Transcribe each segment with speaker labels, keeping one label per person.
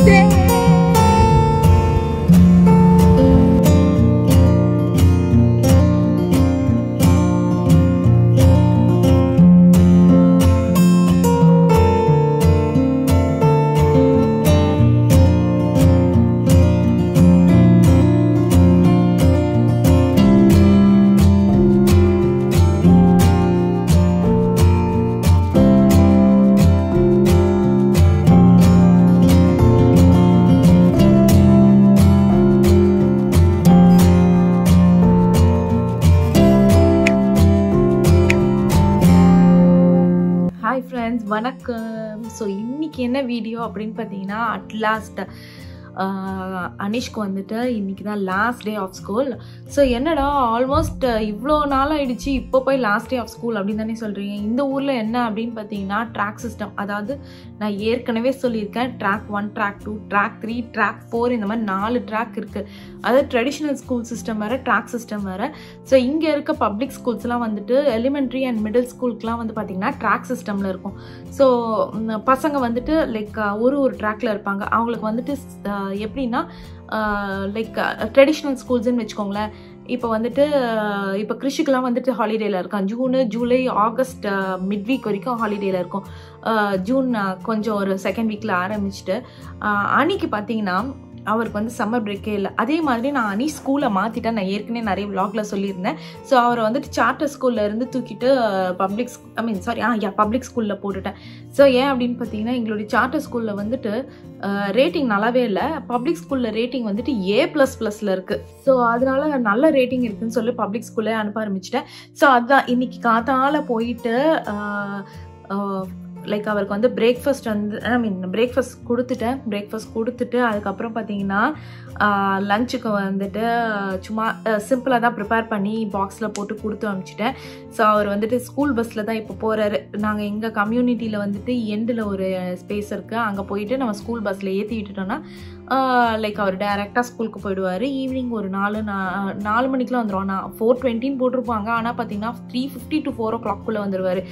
Speaker 1: last day. Hi friends, வணக்கம். So இன்னைக்கு என்ன வீடியோ அப்படின்னு பார்த்தீங்கன்னா அட் லாஸ்ட் அனிஷ்க்கு வந்துட்டு இன்னைக்கு தான் last day of school. So என்னடா ஆல்மோஸ்ட் இவ்வளோ நாள் ஆயிடுச்சு, இப்போ போய் லாஸ்ட் டே ஆஃப் ஸ்கூல் அப்படின்னு தானே சொல்கிறீங்க. இந்த ஊரில் என்ன அப்படின்னு பார்த்தீங்கன்னா ட்ராக் சிஸ்டம், அதாவது நான் ஏற்கனவே சொல்லியிருக்கேன் ட்ராக் 1, ட்ராக் 2, ட்ராக் 3, ட்ராக் 4 இந்த மாதிரி 4 ட்ராக் இருக்குது. அதாவது ட்ரெடிஷ்னல் ஸ்கூல் சிஸ்டம் வேறு, ட்ராக் சிஸ்டம் வேறு. ஸோ இங்கே இருக்க பப்ளிக் ஸ்கூல்ஸ்லாம் வந்துட்டு எலிமெண்ட்ரி அண்ட் மிடில் ஸ்கூலுக்குலாம் வந்து பார்த்திங்கன்னா ட்ராக் சிஸ்டமில் இருக்கும். ஸோ பசங்க வந்துட்டு லைக் ஒரு ட்ராக்ல இருப்பாங்க. அவங்களுக்கு வந்துட்டு எப்படின்னா லைக் ட்ரெடிஷ்னல் ஸ்கூல்ஸ்ன்னு வச்சுக்கோங்களேன். இப்போ வந்துட்டு இப்போ கிறிஷுக்கெலாம் வந்துட்டு ஹாலிடேயில் இருக்கான். June, July, August mid week வரைக்கும் ஹாலிடேயில் இருக்கும். ஜூன் கொஞ்சம் ஒரு செகண்ட் வீக்கில் ஆரம்பிச்சுட்டு அன்னைக்கு பார்த்தீங்கன்னா அவருக்கு வந்து சம்மர் பிரேக்கே இல்லை. அதே மாதிரி நான் அனி ஸ்கூலை மாற்றிட்டேன். நான் ஏற்கனவே நிறைய விளாகில் சொல்லியிருந்தேன். ஸோ அவரை வந்துட்டு சார்ட்டர் ஸ்கூலில் இருந்து தூக்கிட்டு பப்ளிக் ஸ்கூலில் போட்டுட்டேன். ஸோ ஏன் அப்படின்னு பார்த்தீங்கன்னா எங்களுடைய சார்ட்டர் ஸ்கூலில் வந்துட்டு ரேட்டிங் நல்லாவே இல்லை. பப்ளிக் ஸ்கூலில் ரேட்டிங் வந்துட்டு A++ல இருக்குது. ஸோ அதனால நல்ல ரேட்டிங் இருக்குதுன்னு சொல்லி பப்ளிக் ஸ்கூல்லே அனுப்ப ஆரம்பிச்சிட்டேன். ஸோ அதுதான் இன்னைக்கு காத்தால போயிட்டு லைக் அவருக்கு வந்து பிரேக்ஃபாஸ்ட் வந்து பிரேக்ஃபாஸ்ட் கொடுத்துட்டு அதுக்கப்புறம் பார்த்தீங்கன்னா லஞ்சுக்கு வந்துட்டு சும்மா சிம்பிளாக தான் ப்ரிப்பேர் பண்ணி பாக்ஸில் போட்டு கொடுத்து அனுப்பிச்சிட்டேன். ஸோ அவர் வந்துட்டு ஸ்கூல் பஸ்ஸில் தான் இப்போ போகிறாரு. நாங்கள் எங்கள் கம்யூனிட்டியில் வந்துட்டு எண்டில் ஒரு ஸ்பேஸ் இருக்குது. அங்கே போயிட்டு நம்ம ஸ்கூல் பஸ்ஸில் ஏற்றி விட்டுட்டோன்னா லைக் அவர் டைரெக்டாக ஸ்கூலுக்கு போயிடுவார். ஈவினிங் ஒரு 4 மணிக்கெலாம் வந்துடுவோம். நான் 4:20 போட்டிருப்பாங்க. ஆனால் பார்த்தீங்கன்னா 3:50 to 4 o'clock வந்துடுவார்.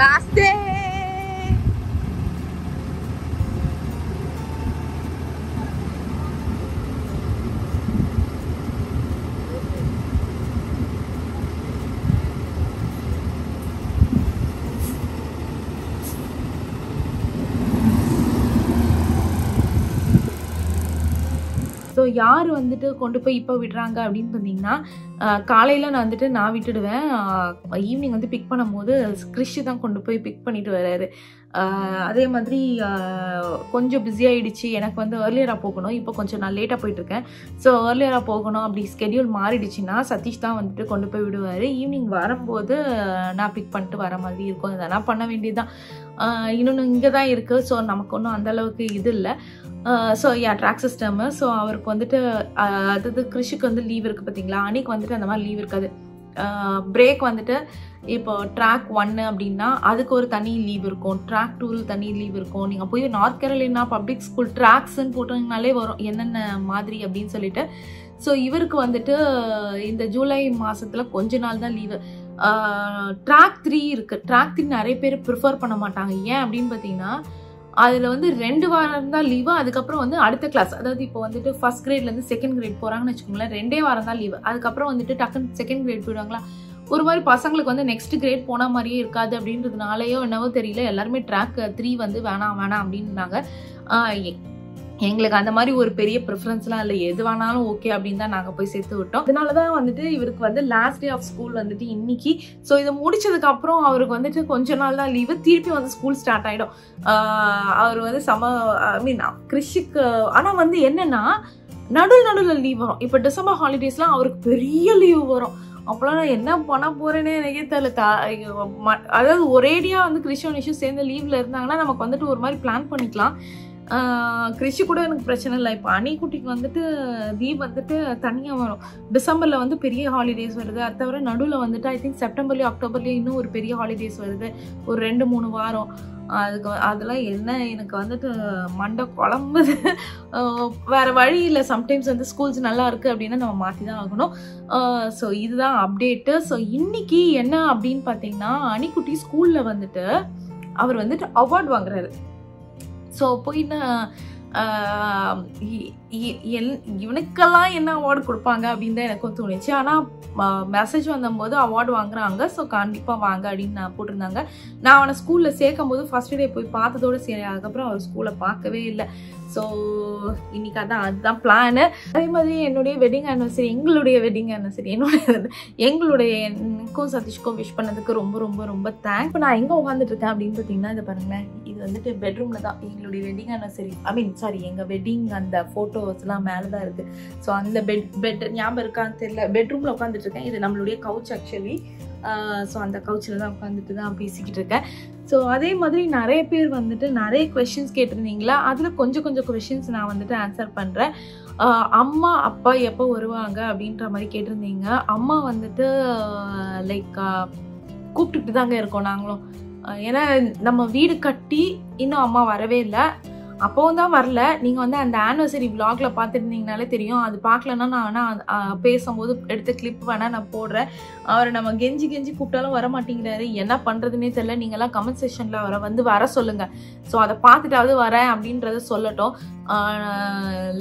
Speaker 1: Last day. ஸோ யார் வந்துட்டு கொண்டு போய் இப்போ விடுறாங்க அப்படின்னு பார்த்தீங்கன்னா காலையில் நான் விட்டுடுவேன். ஈவினிங் வந்து பிக் பண்ணும்போது கிறிஷ் தான் கொண்டு போய் பிக் பண்ணிட்டு வர்றாரு. அதே மாதிரி கொஞ்சம் பிஸியாகிடுச்சு. எனக்கு வந்து ஏர்லியராக போகணும். இப்போ கொஞ்சம் நான் லேட்டாக போயிட்டுருக்கேன். ஸோ ஏர்லியராக போகணும் அப்படி ஸ்கெடியூல் மாறிடுச்சுன்னா சதீஷ் தான் வந்துட்டு கொண்டு போய் விடுவார். ஈவினிங் வரும்போது நான் பிக் பண்ணிட்டு வர மாதிரி இருக்கும். இதெல்லாம் பண்ண வேண்டியதுதான். இன்னொன்று இங்கே தான் இருக்குது. ஸோ நமக்கு ஒன்றும் அந்தளவுக்கு இது இல்லை. So track system. ஸோ அவருக்கு வந்துட்டு அதாவது கிறிஷுக்கு வந்து லீவ் இருக்குது பார்த்தீங்களா. அன்னைக்கு வந்துட்டு அந்த மாதிரி லீவ் இருக்காது. பிரேக் வந்துட்டு இப்போ ட்ராக் 1 அப்படின்னா அதுக்கு ஒரு தனி லீவ் இருக்கும். ட்ராக் 2 தனி லீவ் இருக்கும். நீங்கள் போய் நார்த் கேரளினா பப்ளிக் ஸ்கூல் ட்ராக்ஸ்ன்னு போட்டிங்கனாலே வரும் என்னென்ன மாதிரி அப்படின்னு சொல்லிட்டு. ஸோ இவருக்கு வந்துட்டு இந்த ஜூலை மாதத்தில் கொஞ்ச நாள் தான் லீவு. ட்ராக் 3 இருக்குது. ட்ராக் 3 நிறைய பேர் ப்ரிஃபர் பண்ண மாட்டாங்க. ஏன் அப்படின்னு பார்த்தீங்கன்னா அதில் வந்து 2 வாரம் தான் லீவு. அதுக்கப்புறம் வந்து அடுத்த கிளாஸ், அதாவது இப்போ வந்துட்டு ஃபர்ஸ்ட் கிரேட்லேருந்து செகண்ட் கிரேட் போகிறாங்கன்னு வச்சுக்கோங்களேன். 2 வாரம் தான் லீவு. அதுக்கப்புறம் வந்துட்டு டக்குன்னு செகண்ட் கிரேட் போயிடுவாங்களா. ஒரு மாதிரி பசங்களுக்கு வந்து நெக்ஸ்ட் கிரேட் போன மாதிரியே இருக்காது. அப்படின்றதுனாலையோ என்னவோ தெரியல, எல்லாருமே ட்ராக் 3 வந்து வேணாம் அப்படின்னாங்க. எங்களுக்கு அந்த மாதிரி ஒரு பெரிய ப்ரிஃபரன்ஸ்லாம் இல்லை. எது வேணாலும் ஓகே அப்படின்னு தான் நாங்கள் போய் சேர்த்து விட்டோம். அதனால தான் வந்துட்டு இவருக்கு வந்து லாஸ்ட் டே ஆஃப் ஸ்கூல் வந்துட்டு இன்னைக்கு. ஸோ இதை முடிச்சதுக்கப்புறம் அவருக்கு வந்துட்டு கொஞ்ச நாள் தான் லீவு. திருப்பி வந்து ஸ்கூல் ஸ்டார்ட் ஆகிடும். அவர் வந்து கிறிஷுக்கு ஆனால் வந்து என்னென்னா நடுவில் லீவ் வரும். இப்போ டிசம்பர் ஹாலிடேஸ்லாம் அவருக்கு பெரிய லீவ் வரும். அப்போலாம் நான் என்ன பண்ண போகிறேன்னே எனக்கே தெரியல. அதாவது ஒரேடியாக வந்து கிறிஷும் நிஷும் சேர்ந்து லீவில் இருந்தாங்கன்னா நமக்கு வந்துட்டு ஒரு மாதிரி பிளான் பண்ணிக்கலாம். கிறிஷு கூட எனக்கு பிரச்சனை இல்லை. இப்போ அணிக்குட்டிக்கு வந்துட்டு லீவ் வந்துட்டு தனியாக வரும். டிசம்பரில் வந்து பெரிய ஹாலிடேஸ் வருது. அது தவிர நடுவில் வந்துட்டு ஐ திங்க் செப்டம்பர்லேயும் அக்டோபர்லேயும் இன்னும் ஒரு பெரிய ஹாலிடேஸ் வருது, ஒரு 2-3 வாரம். அதெல்லாம் என்ன எனக்கு வந்துட்டு மண்டை குழம்புது. வேறு வழி இல்லை. சம்டைம்ஸ் வந்து ஸ்கூல்ஸ் நல்லா இருக்குது அப்படின்னா நம்ம மாற்றி தான் ஆகணும். ஸோ இதுதான் அப்டேட்டு. ஸோ இன்னைக்கு என்ன அப்படின்னு பார்த்தீங்கன்னா, அணிக்குட்டி ஸ்கூலில் வந்துட்டு அவர் வந்துட்டு அவார்டு வாங்குறாரு. ஸோ போய் இவனுக்கெல்லாம் என்ன அவார்டு கொடுப்பாங்க அப்படின்னு தான் எனக்கும் தோணுச்சு. ஆனால் மெசேஜ் வந்தபோது அவார்டு வாங்குறாங்க, ஸோ கண்டிப்பாக வாங்க அப்படின்னு நான் போட்டிருந்தாங்க. நான் அவனை ஸ்கூலில் சேர்க்கும் போது ஃபர்ஸ்ட் டே போய் பார்த்ததோடு சரி, அதுக்கப்புறம் அவர் ஸ்கூலை பார்க்கவே இல்லை. ஸோ இன்னைக்கு அதுதான் பிளானு. அதே மாதிரி என்னுடைய வெட்டிங் ஆனிவர்சரி, எங்களுடைய வெட்டிங் ஆனிவர்சரி, எங்களுடைய எனக்கும் சதீஷ்க்கும் விஷ் பண்ணதுக்கு ரொம்ப ரொம்ப ரொம்ப தேங்க்ஸ். இப்போ நான் எங்கே உட்காந்துட்டு இருக்கேன் அப்படின்னு பார்த்தீங்கன்னா, இதை பாருங்களேன், இது வந்துட்டு பெட்ரூமில் தான் எங்களுடைய வெட்டிங் ஆனிவர்சரி, எங்கள் வெட்டிங் அந்த ஃபோட்டோஸ்லாம் மேலே தான் இருக்குது. ஸோ அந்த பெட் ஞாபகம் இருக்கான்னு தெரியல, பெட்ரூமில் உட்காந்துட்டு இருக்கேன். இது நம்மளுடைய கவுச் ஆக்சுவலி. ஸோ அந்த கவுச்சில் தான் உட்காந்துட்டு தான் பேசிக்கிட்டு இருக்கேன். ஸோ அதே மாதிரி நிறைய பேர் வந்துட்டு நிறைய கொஷின்ஸ் கேட்டிருந்தீங்களா, அதில் கொஞ்சம் கொஷின்ஸ் நான் வந்துட்டு ஆன்சர் பண்ணுறேன். அம்மா அப்பா எப்போ வருவாங்க அப்படின்ற மாதிரி கேட்டிருந்தீங்க. அம்மா வந்துட்டு லைக் கூப்பிட்டுட்டு தாங்க இருக்கோம் நாங்களும். ஏன்னா நம்ம வீடு கட்டி இன்னும் அம்மா வரவே இல்லை, அப்போவும் தான் வரல. நீங்கள் வந்து அந்த ஆனிவர்சரி விலாக்ல பார்த்துருந்தீங்கனாலே தெரியும். அது பார்க்கலன்னா நான் வேணால் பேசும்போது எடுத்து கிளிப் வேணால் நான் போடுறேன். அவரை நம்ம கெஞ்சி கூப்பிட்டாலும் வர மாட்டேங்கிறாரு. என்ன பண்ணுறதுனே தெரியல. நீங்கள்லாம் கமெண்ட் செக்ஷனில் வர சொல்லுங்கள். ஸோ அதை பார்த்துட்டாவது வரேன் அப்படின்றத சொல்லட்டும்.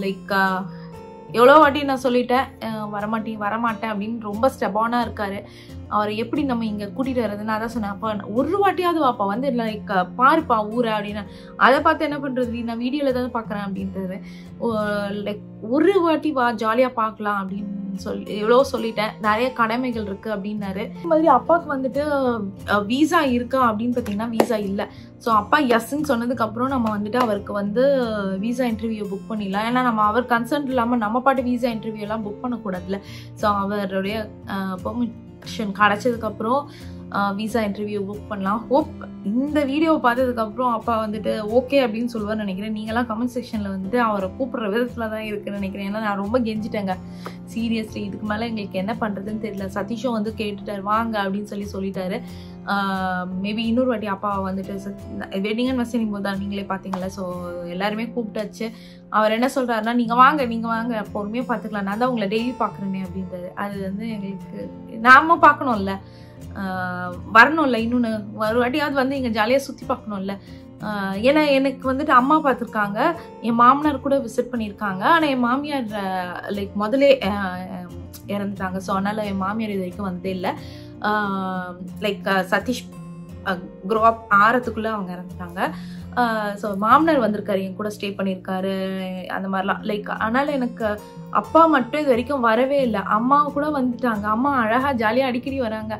Speaker 1: லைக் எவ்வளோ வாட்டி நான் சொல்லிட்டேன் வரமாட்டேன் அப்படின்னு ரொம்ப ஸ்டெபானாக இருக்காரு. அவரை எப்படி நம்ம இங்கே கூட்டிகிட்டு வர்றதுன்னு அதான் சொன்னேன். அப்பா ஒரு வாட்டியாவது வாப்பா வந்து லைக் பாருப்பா ஊரை அப்படின்னு. அதை பார்த்து என்ன பண்ணுறது, நான் வீடியோவில் தான் பார்க்குறேன் அப்படின்றது. லைக் ஒரு வாட்டி வா, ஜாலியாக பார்க்கலாம் அப்படின்னு எவ்வளோ சொல்லிட்டேன். நிறைய கடமைகள் இருக்குது அப்படின்னாரு. அதே மாதிரி அப்பாவுக்கு வந்துட்டு வீசா இருக்கா அப்படின்னு பார்த்தீங்கன்னா வீசா இல்லை. ஸோ அப்பா எஸ்ன்னு சொன்னதுக்கப்புறம் நம்ம வந்துட்டு அவருக்கு வந்து வீசா இன்டர்வியூ புக் பண்ணிடலாம். ஏன்னா நம்ம அவர் கன்சர்ன் இல்லாமல் நம்ம பாட்டு வீசா இன்டர்வியூலாம் புக் பண்ணக்கூடாதுல்ல. ஸோ அவருடைய பெர்மிஷன் கிடைச்சதுக்கப்புறம் வீசா இன்டர்வியூ புக் பண்ணலாம். ஹோப் இந்த வீடியோவை பார்த்ததுக்கப்புறம் அப்பா வந்துட்டு ஓகே அப்படின்னு சொல்லுவார்னு நினைக்கிறேன். நீங்களாம் கமெண்ட் செக்ஷனில் வந்துட்டு அவரை கூப்பிட்ற விதத்தில் தான் இருக்குன்னு நினைக்கிறேன். ஏன்னா நான் ரொம்ப கெஞ்சிட்டேங்க சீரியஸ்லி. இதுக்கு மேலே எங்களுக்கு என்ன பண்ணுறதுன்னு தெரியல. சதீஷும் வந்து கேட்டுட்டார் வாங்க அப்படின்னு சொல்லிட்டாரு. மேபி இன்னொரு வாட்டி அப்பா வந்துட்டு வெட்டிங் ஆனிவர்சரி போது தான் நீங்களே பார்த்தீங்களா. ஸோ எல்லாருமே கூப்பிட்டாச்சு. அவர் என்ன சொல்கிறாருன்னா, நீங்கள் வாங்க பொறுமையாக பார்த்துக்கலாம், நான் தான் உங்களை டெய்லி பார்க்குறேனே அப்படின்றது. அது வந்து எங்களுக்கு நாம பார்க்கணும்ல, வரணும்ல, இன்னொன்று ஒரு வாட்டியாவது வந்து இங்கே ஜாலியாக சுற்றி பார்க்கணும்ல. ஏன்னா எனக்கு வந்துட்டு அம்மா பார்த்துருக்காங்க, என் மாமனார் கூட விசிட் பண்ணியிருக்காங்க. ஆனால் என் மாமியார் லைக் முதலே இறந்துட்டாங்க. ஸோ அதனால் என் மாமியார் இது வரைக்கும் வந்ததே இல்லை. லைக் சதீஷ் க்ரோ அப் ஆறதுக்குள்ளே அவங்க இறந்துட்டாங்க. ஸோ மாமனார் வந்திருக்காரு, என் கூட ஸ்டே பண்ணியிருக்காரு, அந்த மாதிரிலாம். லைக் அதனால் எனக்கு அப்பா மட்டும் இது வரைக்கும் வரவே இல்லை. அம்மாவை கூட வந்துட்டாங்க. அம்மா அழகாக ஜாலியாக அடிக்கடி வராங்க.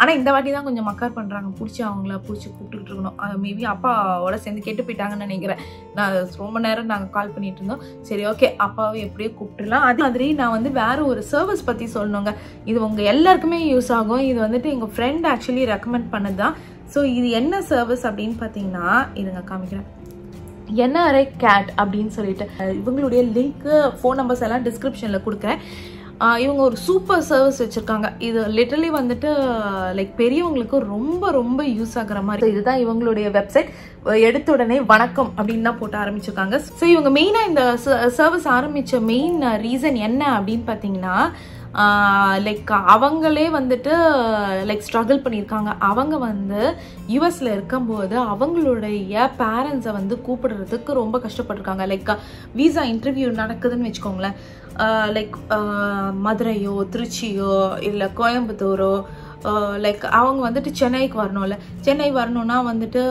Speaker 1: ஆனால் இந்த வாட்டி தான் கொஞ்சம் மக்கார் பண்ணுறாங்க. அவங்கள பிடிச்சி கூப்பிட்டுக்கிட்டு இருக்கணும். மேபி அப்பாவோட சேர்ந்து கெட்டு போயிட்டாங்கன்னு நினைக்கிறேன். நான் ரொம்ப நேரம் நாங்கள் கால் பண்ணிட்டு இருந்தோம். சரி ஓகே, அப்பாவை எப்படியோ கூப்பிட்டுலாம். அதே மாதிரி நான் வந்து வேறு ஒரு சர்வீஸ் பற்றி சொல்லணுங்க. இது உங்கள் எல்லாருக்குமே யூஸ் ஆகும். இது வந்துட்டு எங்கள் ஃப்ரெண்ட் ஆக்சுவலி ரெக்கமெண்ட் பண்ணது தான். ஸோ இது என்ன சர்வீஸ் அப்படின்னு பார்த்தீங்கன்னா, இதுங்க காமிக்கிறேன், NRI கேட் அப்படின்னு சொல்லிட்டு. இவங்களுடைய லிங்க்கு, ஃபோன் நம்பர்ஸ் எல்லாம் டிஸ்கிரிப்ஷனில் கொடுக்குறேன். இவங்க ஒரு சூப்பர் சர்வீஸ் வச்சுருக்காங்க. இது லிட்டரலி வந்துட்டு லைக் பெரியவங்களுக்கு ரொம்ப ரொம்ப யூஸ் ஆகுற மாதிரி. இதுதான் இவங்களுடைய வெப்சைட். எடுத்த உடனே வணக்கம் அப்படின்னு தான் போட்டு ஆரம்பிச்சிருக்காங்க. ஸோ இவங்க மெயினாக இந்த சர்வீஸ் ஆரம்பித்த மெயின் ரீசன் என்ன அப்படின்னு பார்த்தீங்கன்னா, லைக் அவங்களே வந்துட்டு லைக் ஸ்ட்ரகிள் பண்ணியிருக்காங்க. அவங்க வந்து யூஎஸில் இருக்கும்போது அவங்களுடைய பேரண்ட்ஸை வந்து கூப்பிடுறதுக்கு ரொம்ப கஷ்டப்பட்டிருக்காங்க. லைக் வீசா இன்டர்வியூ நடக்குதுன்னு வச்சுக்கோங்களேன். லைக் மதுரையோ திருச்சியோ இல்லை கோயம்புத்தூரோ லைக் அவங்க வந்துட்டு சென்னைக்கு வரணும்ல. சென்னை வரணும்னா வந்துட்டு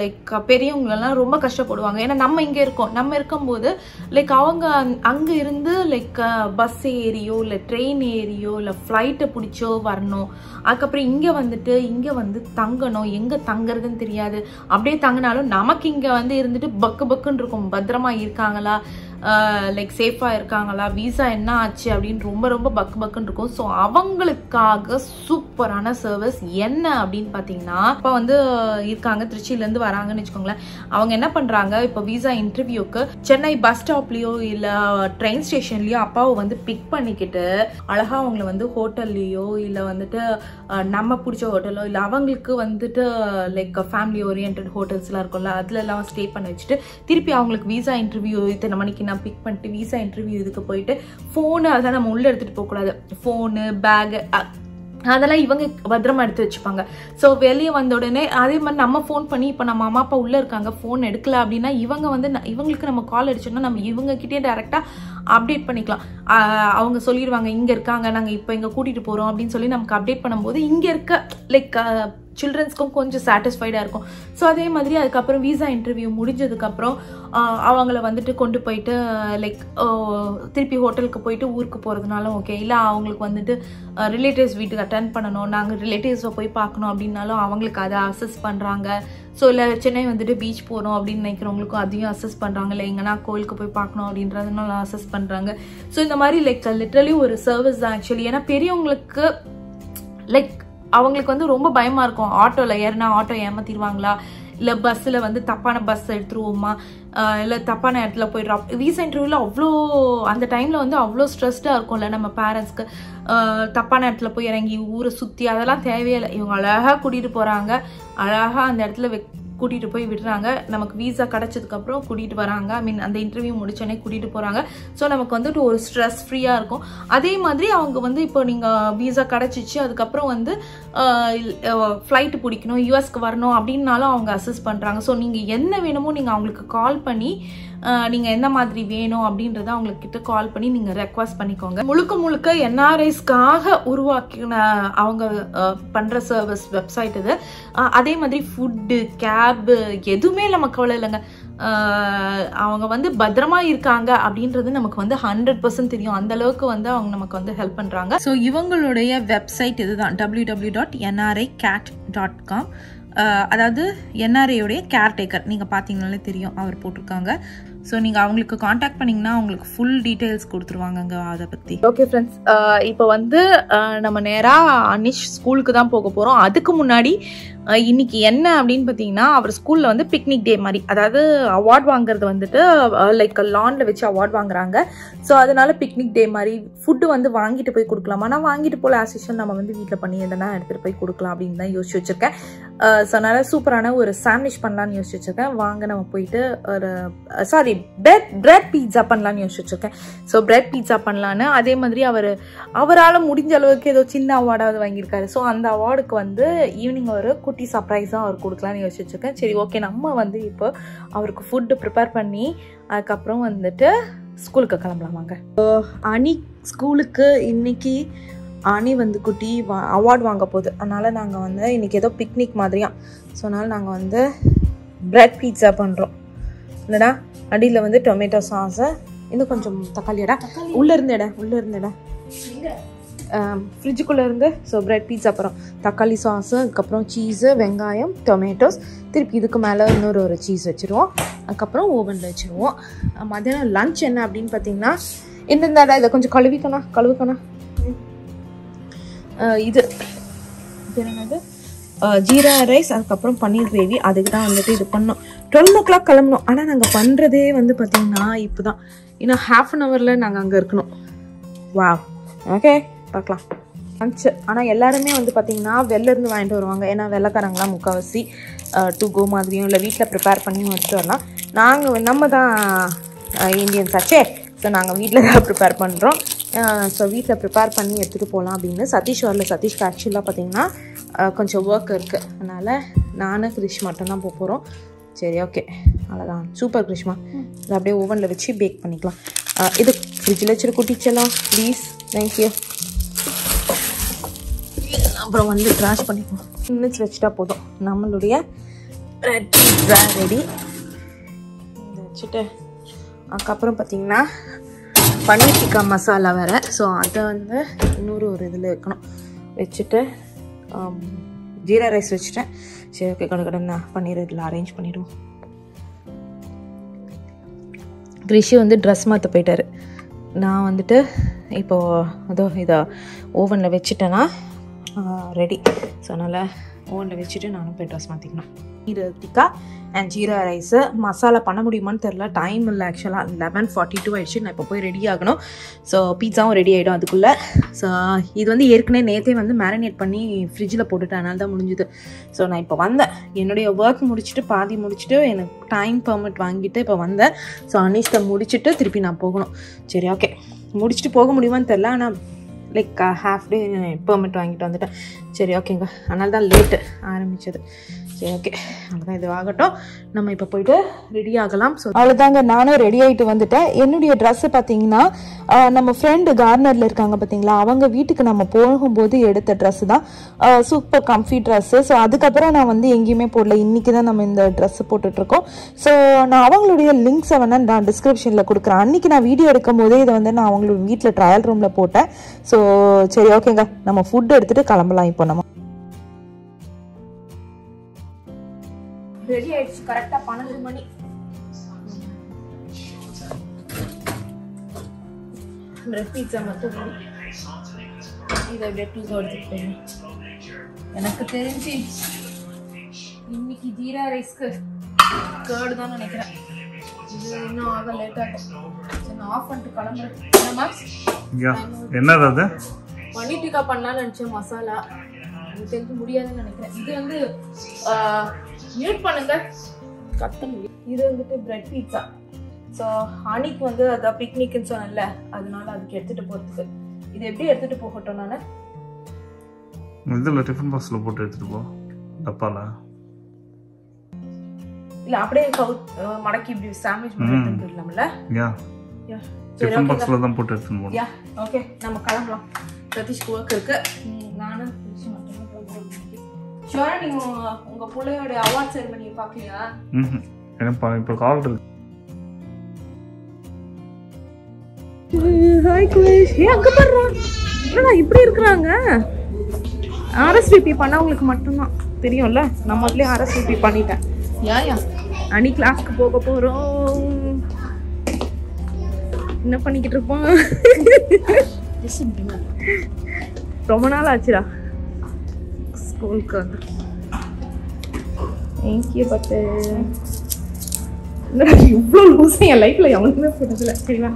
Speaker 1: லைக் பெரியவங்களெல்லாம் ரொம்ப கஷ்டப்படுவாங்க. ஏன்னா நம்ம இங்கே இருக்கோம். நம்ம இருக்கும்போது லைக் அவங்க அங்கே இருந்து லைக் பஸ் ஏறியோ இல்லை ட்ரெயின் ஏறியோ இல்லை ஃப்ளைட்டை பிடிச்சோ வரணும். அதுக்கப்புறம் இங்கே வந்து தங்கணும். எங்கே தங்குறதுன்னு தெரியாது. அப்படியே தங்கினாலும் நமக்கு இங்கே வந்து இருந்துட்டு பக்குன்னு இருக்கும், பத்திரமா இருக்காங்களா லைக் சேஃபாக இருக்காங்களா, விசா என்ன ஆச்சு அப்படின்னு ரொம்ப ரொம்ப பக்குன்னு இருக்கும். ஸோ அவங்களுக்காக சூப்பரான சர்வீஸ் என்ன அப்படின்னு பார்த்தீங்கன்னா, இப்போ வந்து இருக்காங்க திருச்சியிலேருந்து வராங்கன்னு வச்சுக்கோங்களேன். அவங்க என்ன பண்ணுறாங்க, இப்போ விசா இன்டர்வியூக்கு சென்னை பஸ் ஸ்டாப்லேயோ இல்லை ட்ரெயின் ஸ்டேஷன்லேயோ அப்பாவை வந்து பிக் பண்ணிக்கிட்டு அழகாக அவங்கள வந்து ஹோட்டல்லையோ இல்லை வந்துட்டு நம்ம பிடிச்ச ஹோட்டலோ இல்லை அவங்களுக்கு வந்துட்டு லைக் ஃபேமிலி ஓரியன்ட் ஹோட்டல்ஸ்லாம் இருக்கும்ல அதுலலாம் ஸ்டே பண்ண வச்சுட்டு திருப்பி அவங்களுக்கு விசா இன்டர்வியூ இத்தனை மணிக்கு நான் பிக் பண்ணிட்டு விசா இன்டர்வியூ இதுக்கு போயிட்டு ஃபோனு அதெல்லாம் நம்ம உள்ளே எடுத்துகிட்டு போகக்கூடாது. ஃபோனு பேகு அதெல்லாம் இவங்க பத்திரமா எடுத்து வச்சுப்பாங்க. ஸோ வெளியே வந்த உடனே அதே மாதிரி நம்ம ஃபோன் பண்ணி இப்போ நம்ம அம்மா அப்பா உள்ளே இருக்காங்க ஃபோன் எடுக்கல அப்படின்னா இவங்க வந்து இவங்களுக்கு நம்ம கால் அடிச்சோம்னா நம்ம இவங்ககிட்டே டேரெக்டாக அப்டேட் பண்ணிக்கலாம். அவங்க சொல்லிடுவாங்க இங்கே இருக்காங்க, நாங்கள் இப்போ இங்கே கூட்டிகிட்டு போகிறோம் அப்படின்னு சொல்லி நமக்கு அப்டேட் பண்ணும்போது இங்கே இருக்க லைக் சில்ட்ரன்ஸ்க்கும் கொஞ்சம் சாட்டிஸ்ஃபைடாக இருக்கும். ஸோ அதே மாதிரி அதுக்கப்புறம் விசா இன்டர்வியூ முடிஞ்சதுக்கப்புறம் அவங்கள வந்துட்டு கொண்டு போயிட்டு லைக் திருப்பி ஹோட்டலுக்கு போயிட்டு ஊருக்கு போகிறதுனாலும் ஓகே, இல்லை அவங்களுக்கு வந்துட்டு ரிலேட்டிவ்ஸ் வீட்டுக்கு அட்டென்ட் பண்ணணும், நாங்கள் ரிலேட்டிவ்ஸை போய் பார்க்கணும் அப்படின்னாலும் அவங்களுக்கு அதை அசஸ் பண்ணுறாங்க. ஸோ இல்லை சென்னை வந்துட்டு பீச் போகிறோம் அப்படின்னு நினைக்கிறவங்களுக்கும் அதையும் அசஸ் பண்ணுறாங்க. இல்லை எங்கன்னா கோயிலுக்கு போய் பார்க்கணும் அப்படின்றதுனால அசஸ் பண்ணுறாங்க. ஸோ இந்த மாதிரி லைக் லிட்டரலி ஒரு சர்வீஸ் தான் ஆக்சுவலி. ஏன்னா பெரியவங்களுக்கு லைக் அவங்களுக்கு வந்து ரொம்ப பயமாக இருக்கும், ஆட்டோவில் ஏறினா ஆட்டோ ஏமாத்திடுவாங்களா, இல்லை பஸ்ஸில் வந்து தப்பான பஸ் எடுத்துருவோமா, இல்லை தப்பான இடத்துல போயிடுறோம். விசா இன்டர்வியூவில் அவ்வளோ அந்த டைமில் வந்து அவ்வளோ ஸ்ட்ரெஸ்டாக இருக்கும்ல நம்ம பேரண்ட்ஸ்க்கு. தப்பான இடத்துல போய் இறங்கி ஊரை சுற்றி அதெல்லாம் தேவையில்லை. இவங்க அழகாக கூட்டிகிட்டு போகிறாங்க, அழகாக அந்த இடத்துல கூட்டிகிட்டு போய் விடுறாங்க. நமக்கு விசா கிடச்சதுக்கப்புறம் கூட்டிகிட்டு வராங்க. ஐ மீன் அந்த இன்டர்வியூ முடிச்சோடனே கூட்டிகிட்டு போகிறாங்க. ஸோ நமக்கு வந்துட்டு ஒரு ஸ்ட்ரெஸ் ஃப்ரீயாக இருக்கும். அதே மாதிரி அவங்க வந்து இப்போ நீங்கள் விசா கிடச்சிச்சு அதுக்கப்புறம் வந்து ஃப்ளைட்டு பிடிக்கணும், யூஎஸ்க்கு வரணும் அப்படின்னாலும் அவங்க அசஸ் பண்ணுறாங்க. ஸோ நீங்கள் என்ன வேணுமோ நீங்கள் அவங்களுக்கு கால் பண்ணி நீங்கள் எந்த மாதிரி வேணும் அப்படின்றத அவங்கக்கிட்ட கால் பண்ணி நீங்கள் ரெக்வஸ்ட் பண்ணிக்கோங்க. முழுக்க முழுக்க என்ஆர்ஐஸ்க்காக உருவாக்கின அவங்க பண்ணுற சர்வீஸ் வெப்சைட் இது. அதே மாதிரி ஃபுட்டு கேபு எதுவுமே நமக்கு கவலை இல்லைங்க. அவங்க வந்து பத்திரமா இருக்காங்க அப்படின்றது நமக்கு வந்து 100% தெரியும். அந்த அளவுக்கு வந்து அவங்க நமக்கு வந்து ஹெல்ப் பண்ணுறாங்க. ஸோ இவங்களுடைய வெப்சைட் இதுதான் www.nricat.com. அதாவது என்ஆர்ஐயோடைய கேர்டேக்கர் நீங்கள் பார்த்தீங்கனாலே தெரியும், அவர் போட்டிருக்காங்க. ஸோ நீங்கள் அவங்களுக்கு காண்டாக்ட் பண்ணிங்கன்னா அவங்களுக்கு ஃபுல் டீட்டெயில்ஸ் கொடுத்துருவாங்கங்க அதை பற்றி. ஓகே ஃப்ரெண்ட்ஸ், இப்போ வந்து நம்ம நேராக அனிஷ் ஸ்கூலுக்கு தான் போக போகிறோம். அதுக்கு முன்னாடி இன்னைக்கு என்ன அப்படின்னு பார்த்தீங்கன்னா, அவர் ஸ்கூலில் வந்து பிக்னிக் டே மாதிரி, அதாவது அவார்ட் வாங்குறது வந்துட்டு லைக் லானில் வச்சு அவார்ட் வாங்குறாங்க. ஸோ அதனால பிக்னிக் டே மாதிரி ஃபுட்டு வந்து வாங்கிட்டு போய் கொடுக்கலாம். ஆனால் வாங்கிட்டு போல ஆசிஷன் நம்ம வந்து வீட்டில் பண்ணி எதனா எடுத்துகிட்டு போய் கொடுக்கலாம் அப்படின்னு தான் யோசிச்சு வச்சுருக்கேன். ஸோ அதனால் சூப்பரான ஒரு சாண்ட்விச் பண்ணலான்னு யோசிச்சு வச்சுருக்கேன். வாங்க நம்ம போயிட்டு ஒரு பிரெட் பீட்சா பண்ணலான்னு யோசிச்சு வச்சுருக்கேன். ஸோ பிரெட் பீட்சா பண்ணலான்னு. அதே மாதிரி அவரால் முடிஞ்ச அளவுக்கு ஏதோ சின்ன அவார்டாவது வாங்கியிருக்காரு. ஸோ அந்த அவார்டுக்கு வந்து ஈவினிங் ஒரு குட்டி சர்ப்ரைஸாக அவர் கொடுக்கலான்னு யோசிச்சு வச்சுருக்கேன். சரி ஓகே, நம்ம வந்து இப்போ அவருக்கு ஃபுட்டு ப்ரிப்பேர் பண்ணி அதுக்கப்புறம் வந்துட்டு ஸ்கூலுக்கு கிளம்பலாமாங்க. அனி ஸ்கூலுக்கு இன்னைக்கு அனி வந்து குட்டி அவார்டு வாங்க போகுது. அதனால் நாங்கள் வந்து இன்றைக்கி ஏதோ பிக்னிக் மாதிரியா. ஸோ அதனால் நாங்கள் வந்து பிரெட் பீட்சா பண்ணுறோம். இல்லைடா, அடியில் வந்து டொமேட்டோ சாஸு, இன்னும் கொஞ்சம் தக்காளியடா, உள்ளே இருந்தேடா ஃப்ரிட்ஜுக்குள்ளே இருந்து. ஸோ பிரெட் பீட்சா அப்புறம் தக்காளி சாஸு, அதுக்கப்புறம் சீஸு, வெங்காயம், டொமேட்டோஸ், திருப்பி இதுக்கு மேலே ஒரு சீஸ் வச்சுருவோம். அதுக்கப்புறம் ஓவனில் வச்சுருவோம். மதியானம் லன்ச் என்ன அப்படின்னு பார்த்தீங்கன்னா, இந்தடா இதை கொஞ்சம் கழுவிக்கணும். இது என்னது ஜீரா ரைஸ், அதுக்கப்புறம் பன்னீர் கிரேவி. அதுக்கு தான் வந்துட்டு இது பண்ணோம். 12 o'clock கிளம்பணும். ஆனால் நாங்கள் பண்ணுறதே வந்து பார்த்தீங்கன்னா இப்போ தான், இன்னும் ½ an hourல நாங்கள் அங்கே இருக்கணும். வா ஓகே, பார்க்கலாம் லன்ச்சு. ஆனால் எல்லாருமே வந்து பார்த்தீங்கன்னா வெளிலேருந்து வாங்கிட்டு வருவாங்க. ஏன்னா வெள்ளைக்காரங்களாம் முக்கால்வாசி டு கோ மாதிரியும் இல்லை வீட்டில் ப்ரிப்பேர் பண்ணி வச்சுட்டு வரலாம். நம்ம தான் இந்தியன்ஸ் ஆச்சே. ஸோ நாங்கள் வீட்டில் தான் ப்ரிப்பேர் பண்ணுறோம். ஸோ வீட்டில் ப்ரிப்பேர் பண்ணி எடுத்துகிட்டு போகலாம் அப்படின்னு. சதீஷ் வரல. சதீஷ்க்கு ஆக்சுவலாக பார்த்தீங்கன்னா கொஞ்சம் ஒர்க் இருக்குது. அதனால் நானும் கிரிஷ் மட்டும்தான் போக போகிறோம். சரி ஓகே, அவ்வளோதான். சூப்பர் கிரிஷ்மா. இதை அப்படியே ஓவனில் வச்சு பேக் பண்ணிக்கலாம். இது ஃப்ரிட்ஜில் வச்சுரு குட்டிச்சலாம் ப்ளீஸ். தேங்க்யூ. அப்புறம் வந்து க்ராஷ் பண்ணிப்போம். மினிட்ஸ் வச்சுட்டா போதும். நம்மளுடைய ரெடி. இதை வச்சுட்டு அதுக்கப்புறம் பார்த்திங்கன்னா பன்னீர் டிக்கா மசாலா வேறு. ஸோ அதை வந்து இன்னொரு இதில் வைக்கணும். வச்சுட்டு ஜீரா ரைஸ் வச்சுட்டேன். சரி ஓகே, கடை நான் பன்னீர் இதில் அரேஞ்ச் பண்ணிவிடுவோம். கிரிஷி வந்து ட்ரெஸ் மாற்ற போயிட்டார். நான் வந்துட்டு இப்போது இதை ஓவனில் வச்சுட்டேன்னா ரெடி. ஸோ அதனால் ஓவனில் வச்சுட்டு நானும் போய் ட்ரெஸ் மாற்றிக்கணும். இது டிக்கா அண்ட் ஜீரா ரைஸு. மசாலா பண்ண முடியுமான்னு தெரில, டைம் இல்லை ஆக்சுவலாக. 11:42 ஆகிடுச்சு. நான் இப்போ போய் ரெடி ஆகணும். ஸோ பீட்சாவும் ரெடி ஆகிடும் அதுக்குள்ளே. ஸோ இது வந்து ஏற்கனவே நேற்றே வந்து மேரினேட் பண்ணி ஃப்ரிட்ஜில் போட்டுட்டேன், அதனால தான் முடிஞ்சுது. ஸோ நான் இப்போ வந்தேன், என்னுடைய ஒர்க் முடிச்சுட்டு பாதி முடிச்சுட்டு எனக்கு டைம் பெர்மிட் வாங்கிட்டு இப்போ வந்தேன். ஸோ அனிஷ்டை முடிச்சுட்டு திருப்பி நான் போகணும். சரி ஓகே, முடிச்சுட்டு போக முடியுமான்னு தெரில, ஆனால் லைக் ஹாஃப் டே பெர்மிட் வாங்கிட்டு வந்துட்டேன். சரி ஓகேங்க, அதனால தான் லேட்டு ஆரம்பித்தது. சரி ஓகே, அவ்வளோதான், இது ஆகட்டும். நம்ம இப்போ போயிட்டு ரெடி ஆகலாம். ஸோ அவ்வளோதாங்க, நானும் ரெடி ஆகிட்டு வந்துட்டேன். என்னுடைய ட்ரெஸ்ஸு பார்த்தீங்கன்னா நம்ம ஃப்ரெண்டு கார்னரில் இருக்காங்க பார்த்தீங்களா, அவங்க வீட்டுக்கு நம்ம போகும்போது எடுத்த ட்ரெஸ்ஸு தான். Super comfy dress. ஸோ அதுக்கப்புறம் நான் வந்து எங்கேயுமே போடல, இன்றைக்கி தான் நம்ம இந்த ட்ரெஸ்ஸு போட்டுட்ருக்கோம். ஸோ நான் அவங்களுடைய லிங்க்ஸை வேணால் நான் டிஸ்கிரிப்ஷனில் கொடுக்குறேன். அன்றைக்கி நான் வீடியோ எடுக்கும் போதே இதை வந்து நான் அவங்களோட வீட்டில் ட்ரையல் ரூமில் போட்டேன். ஸோ சரி ஓகேங்க, நம்ம ஃபுட் எடுத்துகிட்டு கிளம்பலாம். இப்போ நம்ம ரெடி ஆயிடுச்சு. கரெக்டாக 12 மணி. பிரெட் பீட்சா மட்டும் ரெடி. இதை அப்படியே டூஸ் எடுத்துட்டு போயிடும். எனக்கு தெரிஞ்சு இன்னைக்கு ஜீரா ரைஸ்க்கு கேர்டு தான் நினைக்கிறேன். இது இன்னும் ஆக லேட் ஆகும். நான் ஆஃப் பண்ணிட்டு கிளம்புறேன்.
Speaker 2: என்னது அது?
Speaker 1: பன்னீர் டிக்கா பண்ணலாம்னு நினச்சேன், மசாலா எனக்கு தெரிஞ்சு முடியாதுன்னு நினைக்கிறேன். இது வந்து மியூட் பண்ணுங்க, கத்த முடியும். இது வந்துட்டு பிரெட் பீட்சா. ஸோ அன்னைக்கு வந்து அதான் பிக்னிக்னு சொன்னேன்ல, அதனால அதுக்கு எடுத்துகிட்டு போகிறதுக்கு. இது எப்படி எடுத்துகிட்டு போகட்டும்? நான்
Speaker 2: இதில் டிஃபன் பாக்ஸில் போட்டு எடுத்துகிட்டு போ, டப்பால
Speaker 1: இல்லை அப்படியே மடக்கி இப்படி சாண்ட்விச் பண்ணி எடுத்துகிட்டு போயிடலாம்ல.
Speaker 2: டிஃபன் பாக்ஸில் தான் போட்டு எடுத்துன்னு போகணும்.
Speaker 1: ஓகே, நம்ம கிளம்பலாம். சதீஷ்க்கு ஒர்க் இருக்கு. நானும் ஷோரா, நீங்க உங்க பிள்ளையோட அவார்ட் செரிமனியை பார்க்கலையா?
Speaker 2: இப்போ கால் இருக்கு.
Speaker 1: ஹாய் குலேஷ், அங்க பாருடா, என்னடா இப்படி இருக்கிறாங்க? ஆர்எஸ்விபி பண்ணவங்களுக்கு மட்டும்தான் தெரியும்ல, நம்ம அதுலயே ஆர்எஸ்விபி பண்ணிட்டேன். யா அனி கிளாஸ்க்கு போக போறோம். என்ன பண்ணிக்கிட்டு இருப்போம்? ரொம்ப நாள் ஆச்சுடா ஸ்கூலுக்கு வந்து. தேங்க்யூ. பட் இவ்வளோ லூஸ் என் லைஃப்பில் எவனுக்குமே போட்டதில்லை. சரிவா?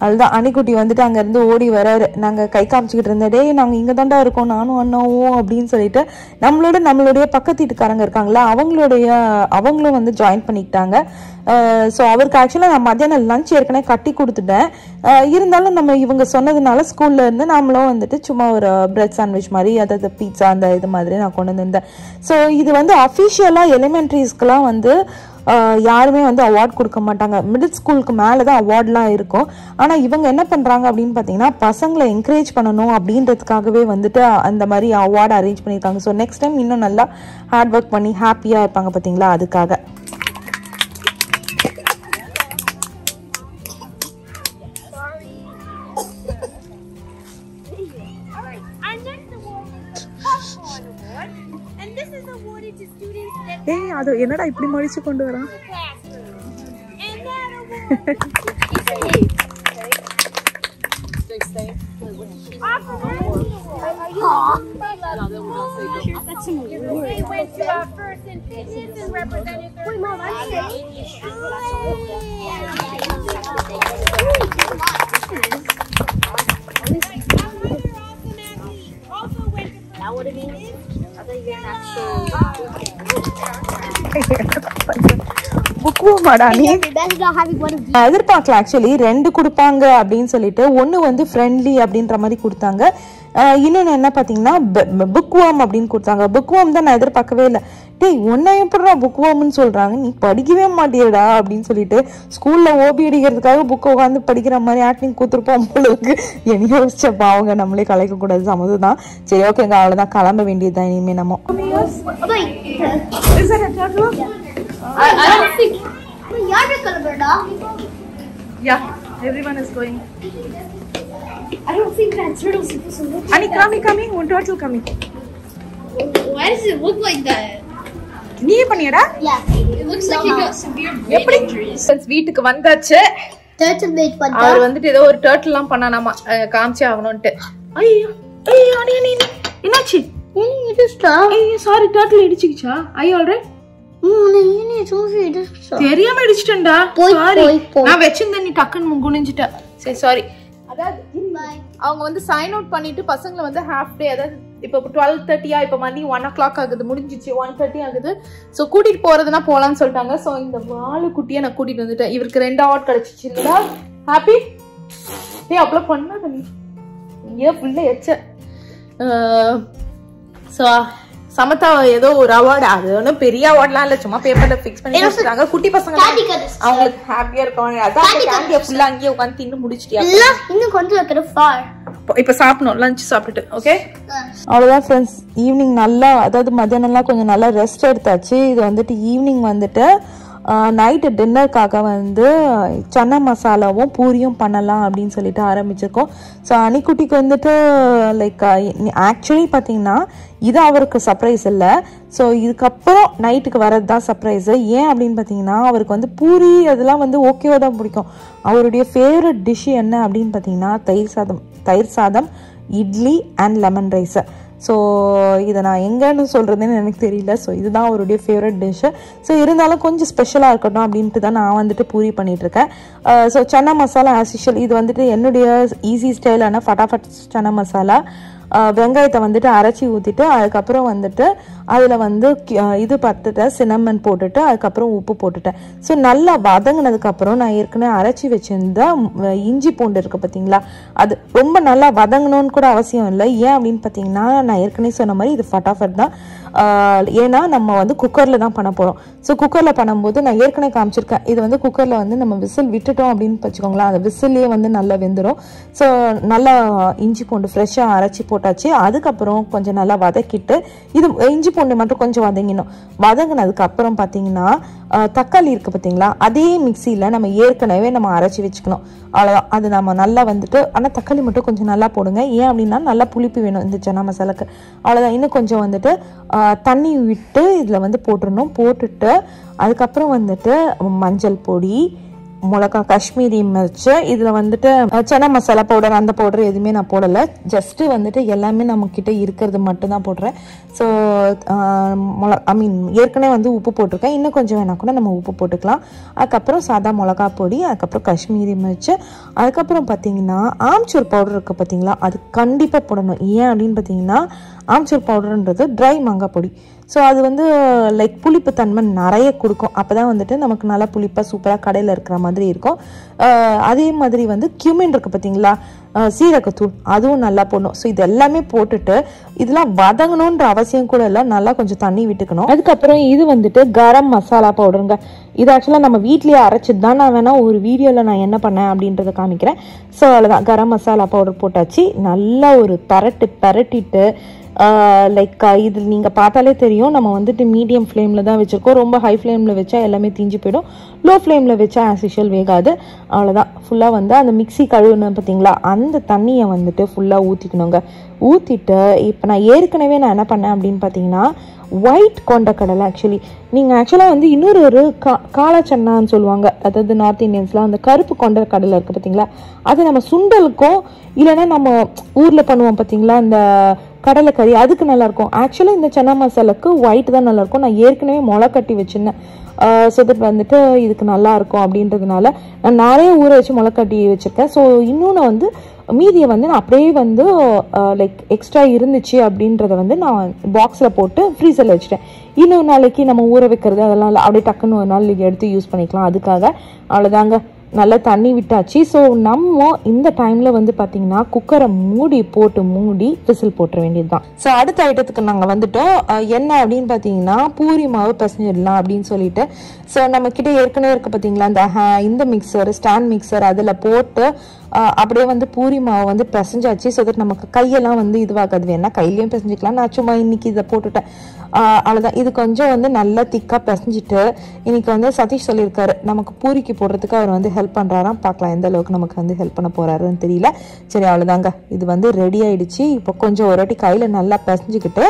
Speaker 1: அதுதான் அணிக்குட்டி வந்துட்டு அங்கேருந்து ஓடி வராரு. நாங்கள் கை காமிச்சிக்கிட்டு இருந்தேன், டே நாங்கள் இங்கே தாண்டா இருக்கோம் நானும் அண்ணாவும் அப்படின்னு சொல்லிட்டு. நம்மளுடைய பக்கத்து வீட்டுக்காரங்க இருக்காங்களா, அவங்களும் வந்து ஜாயின் பண்ணிக்கிட்டாங்க. ஸோ அவருக்கு ஆக்சுவலாக நான் மத்தியானம் லஞ்ச் ஏற்கனவே கட்டி கொடுத்துட்டேன். இருந்தாலும் நம்ம இவங்க சொன்னதுனால ஸ்கூல்ல இருந்து நம்மளும் வந்துட்டு சும்மா ஒரு பிரெட் சாண்ட்விச் மாதிரி, அதாவது பீட்சா அந்த இது மாதிரி நான் கொண்டு வந்திருந்தேன். ஸோ இது வந்து அஃபிஷியலாக எலிமெண்ட்ரிஸ்க்கெலாம் வந்து யாருமே வந்து அவார்ட் கொடுக்க மாட்டாங்க. மிடில் ஸ்கூலுக்கு மேலே தான் அவார்ட்லாம் இருக்கும். ஆனால் இவங்க என்ன பண்ணுறாங்க அப்படின்னு பார்த்தீங்கன்னா, பசங்களை என்கரேஜ் பண்ணணும் அப்படின்றதுக்காகவே வந்துட்டு அந்த மாதிரி அவார்டு அரேஞ்ச் பண்ணியிருக்காங்க. ஸோ நெக்ஸ்ட் டைம் இன்னும் நல்லா ஹார்ட் ஒர்க் பண்ணி ஹாப்பியாக இருப்பாங்க பார்த்தீங்களா, அதுக்காக. ஏய், அது என்னடா இப்படி மடிச்சு கொண்டு வரான்? எதிர்பார்க்கல ஆக்சுவலி 2 கொடுப்பாங்க அப்படின்னு சொல்லிட்டு. ஒன்னு வந்து ஃப்ரெண்ட்லி அப்படின்ற மாதிரி கொடுத்தாங்க, இன்னொன்னு என்ன பாத்தீங்கன்னா புக்வாம் அப்படின்னு கொடுத்தாங்க. புக்வாம் தான் நான் எதிர்பார்க்கவே இல்லை. டேய் ஒன்ன எப்படா புக்வாம்னு சொல்றாங்க, நீ படிக்கவே மாட்டியடா அப்படின்னு சொல்லிட்டு ஸ்கூல்ல ஓபி அடிக்கிறதுக்காக புக்கை உட்காந்து படிக்கிற மாதிரி ஆக்டிங் கூத்துருப்போம் போலுக்கு. என்ன யோசிச்சப்பா, அவங்க நம்மளே கலைக்க கூடாது, சமதுதான். சரி ஓகேங்க, அவ்வளவுதான், கிளம்ப வேண்டியதுதான் இனிமே நம்ம.
Speaker 3: I don't think you're the color dog.
Speaker 1: Yeah, everyone is going.
Speaker 3: I don't think that turtle's supposed to look
Speaker 1: Ani, coming, one turtle coming.
Speaker 3: Why does it look like that?
Speaker 1: நீயே பண்ணியடா?
Speaker 3: Yeah. It looks like you got severe brain injuries.
Speaker 1: வீட்டுக்கு வந்தாச்சு.
Speaker 3: Turtle bait பண்ணா.
Speaker 1: அவர் வந்துட்டு ஏதோ ஒரு டர்ட்டில்லாம் பண்ணானாமா காமிச்சே ஆகணும்ட்டு. ஐயோ ஐயோ நீ என்னாச்சு?
Speaker 3: இடிச்சா?
Speaker 1: ஐயோ சாரி டர்ட்டில் இடிச்சிக்கிச்சா? ஐ ஆல்ரைட்?
Speaker 3: நீ சூசி இடிச்சா.
Speaker 1: தெரியாம இடிச்சிட்டேன்டா. சாரி. நான் வெச்சிருந்தேன் நீ டக்குன்னு குனிஞ்சிட்ட. சரி சாரி. அதாவது அவங்க வந்து சைன் அவுட் பண்ணிட்டு பசங்களை வந்து ஹாஃப் டே அதாவது இப்போ 12:30 இப்போ மணி 1 o'clock ஆகுது முடிஞ்சிச்சு 1:30 ஆகுது. ஸோ கூட்டிட்டு போறதுனா போலான்னு சொல்லிட்டாங்க. ஸோ இந்த வாழை குட்டியை நான் கூட்டிட்டு வந்துட்டேன். இவருக்கு 2 அவார்ட் கிடைச்சிச்சு இல்லடா. ஹாப்பி அவ்வளோ பண்ணாத நீ ஏன் ஃபுல்லா எச்ச. ஸோ சமத்தா ஏதோ ஒரு அவார்டு அது ஒன்றும் பெரிய அவார்ட்லாம் இல்லை சும்மா பேப்பர்ல ஃபிக்ஸ் பண்ணி வச்சுட்டாங்க. குட்டி பசங்க அவங்களுக்கு ஹாப்பியா இருக்கும். அதான் கேண்டியை ஃபுல்லா அங்கேயே உட்காந்து தின்னு முடிச்சிட்டியா?
Speaker 3: இன்னும் கொஞ்சம் வைக்கிற ஃபார்
Speaker 1: இப்போ சாப்பிடணும் லஞ்ச் சாப்பிட்டுட்டு. ஓகே அவ்வளோதான் ஃப்ரெண்ட்ஸ். ஈவினிங் நல்லா அதாவது மத்தியானம்லாம் கொஞ்சம் நல்லா ரெஸ்ட் எடுத்தாச்சு. இது வந்துட்டு ஈவினிங் வந்துட்டு நைட்டு டின்னருக்காக வந்து சன்னா மசாலாவும் பூரியும் பண்ணலாம் அப்படின்னு சொல்லிட்டு ஆரம்பிச்சிருக்கோம். ஸோ அணிக்குட்டிக்கு வந்துட்டு லைக் ஆக்சுவலி பார்த்தீங்கன்னா இது அவருக்கு சர்ப்ரைஸ் இல்லை. ஸோ இதுக்கப்புறம் நைட்டுக்கு வர்றது தான் சர்ப்ரைஸு. ஏன் அப்படின்னு பார்த்தீங்கன்னா அவருக்கு வந்து பூரி அதெல்லாம் வந்து ஓகேவா தான் பிடிக்கும். அவருடைய ஃபேவரட் டிஷ் என்ன அப்படின்னு பார்த்தீங்கன்னா தயிர் சாதம் idli and lemon rice. So இதை நான் எங்கன்னு சொல்கிறதுன்னு எனக்கு தெரியல. ஸோ இதுதான் அவருடைய ஃபேவரட் டிஷ்ஷு. ஸோ இருந்தாலும் கொஞ்சம் ஸ்பெஷலாக இருக்கட்டும் அப்படின்ட்டு தான் நான் வந்துட்டு பூரி பண்ணிகிட்ருக்கேன். So chana masala as usual இது வந்துட்டு என்னுடைய ஈஸி ஸ்டைலான ஃபட்டாஃபட் சன்னா மசாலா. வெங்காயத்தை வந்துட்டு அரைச்சி ஊற்றிட்டு அதுக்கப்புறம் வந்துட்டு அதில் வந்து இது பார்த்துட்டேன் சின்னமன் போட்டுட்டு அதுக்கப்புறம் உப்பு போட்டுட்டேன். ஸோ நல்லா வதங்கினதுக்கப்புறம் நான் ஏற்கனவே அரைச்சி வச்சுருந்த இஞ்சி பூண்டு இருக்குது பார்த்தீங்களா அது ரொம்ப நல்லா வதங்கணும்னு கூட அவசியம் இல்லை. ஏன் அப்படின்னு பார்த்தீங்கன்னா நான் ஏற்கனவே சொன்ன மாதிரி இது ஃபட்டாஃபட் தான். ஏன்னா நம்ம வந்து குக்கரில் தான் பண்ண போகிறோம். ஸோ குக்கரில் பண்ணும்போது நான் ஏற்கனவே காமிச்சிருக்கேன். இது வந்து குக்கரில் வந்து நம்ம விசில் விட்டுட்டோம் அப்படின்னு வச்சுக்கோங்களேன் அந்த விசில்லையே வந்து நல்லா வெந்துடும். ஸோ நல்லா இஞ்சி பூண்டு ஃப்ரெஷ்ஷாக அரைச்சி போட்டாச்சு. அதுக்கப்புறம் கொஞ்சம் நல்லா வதக்கிட்டு இது இஞ்சி பூண்டு மட்டும் கொஞ்சம் வதங்கினோம். வதங்கினதுக்கப்புறம் பார்த்தீங்கன்னா தக்காளி இருக்குது பார்த்தீங்களா அதே மிக்சியில் நம்ம ஏற்கனவே நம்ம அரைச்சி வச்சுக்கணும். அவ்வளோதான். அது நம்ம நல்லா வந்துட்டு ஆனால் தக்காளி மட்டும் கொஞ்சம் நல்லா போடுங்க. ஏன் அப்படின்னா நல்லா புளிப்பு வேணும் இந்த சன்னா மசாலாக்கு. அவ்வளோதான். இன்னும் கொஞ்சம் வந்துட்டு தண்ணி விட்டு இதில் வந்து போட்டுடணும். போட்டுட்டு அதுக்கப்புறம் வந்துட்டு மஞ்சள் பொடி மிளகா காஷ்மீரி மிர்ச்சு இதில் வந்துட்டு சன்னா மசாலா பவுடர் அந்த பவுடர் எதுவுமே நான் போடலை. ஜஸ்ட்டு வந்துட்டு எல்லாமே நம்மக்கிட்ட இருக்கிறது மட்டும்தான் போடுறேன். ஸோ ஏற்கனவே வந்து உப்பு போட்டிருக்கேன். இன்னும் கொஞ்சம் வேணா கூட நம்ம உப்பு போட்டுக்கலாம். அதுக்கப்புறம் சாதா மிளகா பொடி அதுக்கப்புறம் காஷ்மீரி மிர்ச்சு அதுக்கப்புறம் பார்த்தீங்கன்னா ஆம்ச்சூர் பவுடர் இருக்குது பார்த்தீங்களா அது கண்டிப்பாக போடணும். ஏன் அப்படின்னு பார்த்தீங்கன்னா ஆம்ச்சூர் பவுடர்ன்றது ட்ரை மாங்காய் பொடி. ஸோ அது வந்து லைக் புளிப்பு தன்மை நிறைய கொடுக்கும். அப்போ தான் வந்துட்டு நமக்கு நல்லா புளிப்பாக சூப்பராக கடையில் இருக்கிற மாதிரி இருக்கும். அதே மாதிரி வந்து கியூமின் இருக்குது பார்த்தீங்களா சீரகத்தூள் அதுவும் நல்லா போடணும். ஸோ இது எல்லாமே போட்டுட்டு இதெல்லாம் வதங்கணுன்ற அவசியம் கூட இல்லை. நல்லா கொஞ்சம் தண்ணி விட்டுக்கணும். அதுக்கப்புறம் இது வந்துட்டு கரம் மசாலா பவுடருங்க. இது ஆக்சுவலாக நம்ம வீட்லேயே அரைச்சிட்டு தான் நான் வேணால் ஒரு வீடியோவில் நான் என்ன பண்ணேன் அப்படின்றத காமிக்கிறேன். ஸோ அவ்வளோதான் கரம் மசாலா பவுடர் போட்டாச்சு. நல்லா ஒரு பரட்டிட்டு லைக் இது நீங்கள் பார்த்தாலே தெரியும் நம்ம வந்துட்டு மீடியம் ஃப்ளேமில் தான் வச்சுருக்கோம். ரொம்ப ஹை ஃப்ளேமில் வச்சா எல்லாமே தீஞ்சு போயிடும். லோ ஃப்ளேமில் வச்சா ஆஸ் யூஷுவல் வேகாது. அவ்வளோதான். ஃபுல்லாக வந்து அந்த மிக்ஸி கழுவுன்னு பார்த்தீங்களா அந்த தண்ணியை வந்துட்டு ஃபுல்லாக ஊற்றிக்கணுங்க. ஊற்றிட்டு இப்போ நான் ஏற்கனவே நான் என்ன பண்ணேன் அப்படின்னு பார்த்தீங்கன்னா ஒயிட் கொண்டக்கடலை நீங்கள் ஆக்சுவலாக வந்து இன்னொரு ஒரு காளாச்சன்னான்னு சொல்லுவாங்க. அதாவது நார்த் இந்தியன்ஸ்லாம் அந்த கருப்பு கொண்டக்கடலை இருக்குது பார்த்தீங்களா அது நம்ம சுண்டலுக்கும் இல்லைன்னா நம்ம ஊரில் பண்ணுவோம் பார்த்தீங்களா இந்த கடலைக்கறி அதுக்கு நல்லாயிருக்கும். ஆக்சுவலாக இந்த சன்னா மசாலாவுக்கு ஒயிட் தான் நல்லாயிருக்கும். நான் ஏற்கனவே முளை கட்டி வச்சுருந்தேன். ஸோ தட் வந்துட்டு இதுக்கு நல்லாயிருக்கும் அப்படின்றதுனால நான் நிறைய ஊற வச்சு முளை கட்டி வச்சுருக்கேன். ஸோ இன்னொன்று வந்து மீதியை வந்து நான் அப்படியே வந்து லைக் எக்ஸ்ட்ரா இருந்துச்சு அப்படின்றத வந்து நான் பாக்ஸில் போட்டு ஃப்ரீசரில் வச்சுட்டேன். இன்னொரு நாளைக்கு நம்ம ஊற வைக்கிறது அதெல்லாம் இல்லை அப்படியே டக்குன்னு ஒரு நாள் எடுத்து யூஸ் பண்ணிக்கலாம். அதுக்காக அவ்வளோதாங்க. நல்லா தண்ணி விட்டாச்சு. ஸோ நம்ம இந்த டைமில் வந்து பார்த்தீங்கன்னா குக்கரை மூடி விசில் போட்டுற வேண்டியது தான். ஸோ அடுத்த ஐட்டத்துக்கு நாங்கள் வந்துட்டோம். என்ன அப்படின்னு பார்த்தீங்கன்னா பூரி மாவு பிசைஞ்சிடலாம் அப்படின்னு சொல்லிட்டு. ஸோ நம்மக்கிட்ட ஏற்கனவே இருக்குது பார்த்தீங்களா இந்த மிக்சர் ஸ்டாண்ட் மிக்சர் அதில் போட்டு அப்படியே வந்து பூரி மாவை வந்து பிசைஞ்சாச்சு. ஸோ தட் நமக்கு கையெல்லாம் வந்து இதுவாகாது. வேணா கையிலையும் பிசைஞ்சிக்கலாம். நான் சும்மா இன்னைக்கு இதை போட்டுட்டேன். அவ்வளோதான். இது கொஞ்சம் வந்து நல்லா திக்காக பிசைஞ்சிட்டு இன்னைக்கு வந்து சதீஷ் சொல்லியிருக்காரு நமக்கு பூரிக்கு போடுறதுக்கு அவர் வந்து ஹெல்ப் பண்ணுறாராம். பார்க்கலாம் எந்த அளவுக்கு நமக்கு வந்து ஹெல்ப் பண்ண போகிறாருன்னு தெரியல. சரி அவ்வளோதாங்க. இது வந்து ரெடி ஆயிடுச்சு. இப்போ கொஞ்சம் ஒரு வாட்டி கையில் நல்லா பிசைஞ்சிக்கிட்டு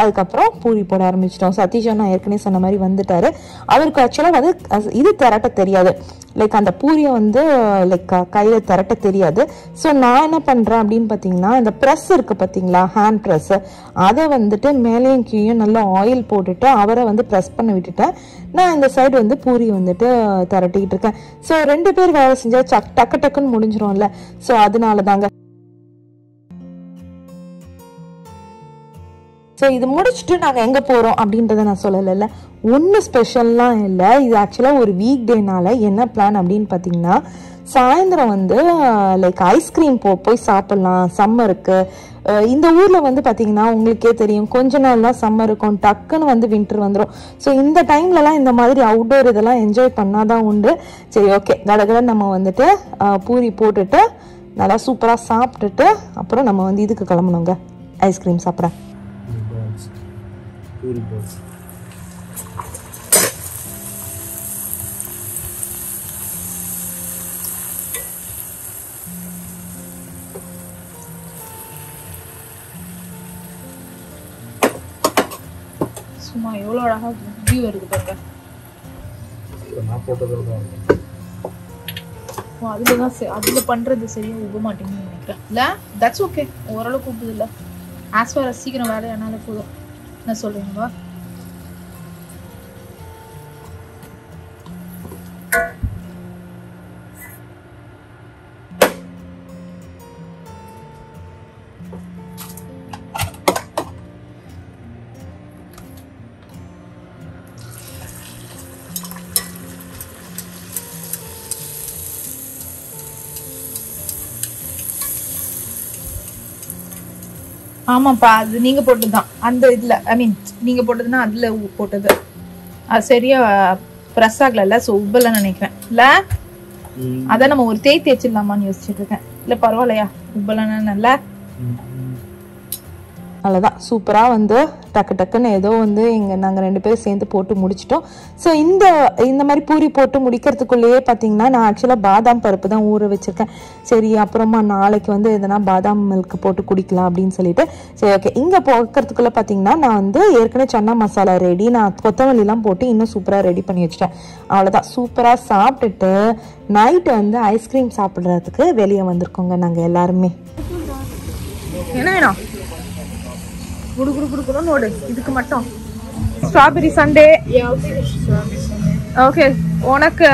Speaker 4: அதுக்கப்புறம் பூரி போட ஆரம்பிச்சிட்டோம். சதீஷ் நான் ஏற்கனவே சொன்ன மாதிரி வந்துட்டாரு. அவருக்கு ஆக்சுவலாக வந்து இது திரட்ட தெரியாது, லைக் அந்த பூரியை வந்து லைக் கையில் திரட்ட தெரியாது. ஸோ நான் என்ன பண்ணுறேன் அப்படின்னு பார்த்தீங்கன்னா, இந்த ப்ரெஸ் இருக்குது பார்த்தீங்களா, ஹேண்ட் ப்ரெஸ்ஸு, அதை வந்துட்டு மேலேயும் கீழேயும் நல்லா ஆயில் போட்டுட்டு அவரை வந்து ப்ரெஸ் பண்ண விட்டுட்டேன். நான் இந்த சைடு வந்து பூரி வந்துட்டு திரட்டிக்கிட்டு இருக்கேன். ஸோ 2 பேர் வேலை செஞ்சால் டக்கு டக்குன்னு முடிஞ்சிடும்ல. ஸோ அதனால தாங்க. ஸோ இது முடிச்சுட்டு நாங்கள் எங்கே போகிறோம் அப்படின்றத நான் சொல்லலைல்ல, ஒன்றும் ஸ்பெஷல்லாம் இல்லை. இது ஆக்சுவலாக ஒரு வீக் டேனால என்ன பிளான் அப்படின்னு பார்த்தீங்கன்னா, சாயந்தரம் வந்து லைக் ஐஸ்கிரீம் போய் சாப்பிட்லாம். சம்மருக்கு இந்த ஊரில் வந்து பார்த்தீங்கன்னா உங்களுக்கே தெரியும், கொஞ்ச நாள் தான் சம்மர் இருக்கும், டக்குன்னு வந்து வின்டர் வந்துடும். ஸோ இந்த டைம்லலாம் இந்த மாதிரி அவுட்டோர் இதெல்லாம் என்ஜாய் பண்ணாதான் உண்டு. சரி ஓகே, கடகடன்னு நம்ம வந்துட்டு பூரி போட்டுட்டு நல்லா சூப்பராக சாப்பிட்டுட்டு அப்புறம் நம்ம வந்து இதுக்கு கிளம்பணுங்க, ஐஸ்கிரீம் சாப்பிட்ற.
Speaker 1: சும்மா எவ்வளோ அழகா வியூ இருக்கு பாருங்க. அதுல பண்றது சரியா உப மாட்டேங்குன்னு நினைக்கிறேன். இல்ல தட்ஸ் ஓகே, ஓரளவுக்கு உப்புது இல்லை. ஆஸ் ஃபார் சீக்கிரம் வேலையானாலே போதும். என்ன சொல்றீங்களா? ஆமாப்பா, அது நீங்க போட்டதுதான். அந்த இதுல ஐ மீன் நீங்க போட்டதுன்னா அதுல போட்டது அது சரியா ப்ரெஸ் ஆகல. ஸோ உப்பெல்லாம் நினைக்கிறேன் இல்ல. அதான் நம்ம ஒரு தேய் தேய்ச்சிடலாமான்னு யோசிச்சுட்டு இருக்கேன். இல்ல பரவாயில்லையா, உப்பெல்லாம் நல்லா
Speaker 4: அவ்வளோதான். சூப்பராக வந்து டக்கு டக்குன்னு ஏதோ வந்து நாங்கள் 2 பேரும் சேர்ந்து போட்டு முடிச்சிட்டோம். ஸோ இந்த மாதிரி பூரி போட்டு முடிக்கிறதுக்குள்ளேயே பார்த்தீங்கன்னா, நான் ஆக்சுவலாக பாதாம் பருப்பு தான் ஊற வச்சுருக்கேன். சரி அப்புறமா நாளைக்கு வந்து எதனா பாதாம் மில்க் போட்டு குடிக்கலாம் அப்படின்னு சொல்லிட்டு. சரி ஓகே, இங்கே போக்கிறதுக்குள்ளே பார்த்தீங்கன்னா நான் வந்து ஏற்கனவே சன்னா மசாலா ரெடி, நான் கொத்தமல்லிலாம் போட்டு இன்னும் சூப்பராக ரெடி பண்ணி வச்சுட்டேன். அவ்வளோதான். சூப்பராக சாப்பிட்டுட்டு நைட்டு வந்து ஐஸ்கிரீம் சாப்பிட்றதுக்கு வெளியே வந்திருக்கோங்க நாங்கள் எல்லாருமே.
Speaker 1: என்ன வேணும்? குடு குடு குடுக்கணும் நோடு. இதுக்கு மட்டும் ஸ்ட்ராபெரி சண்டே. ஓகே, உனக்கு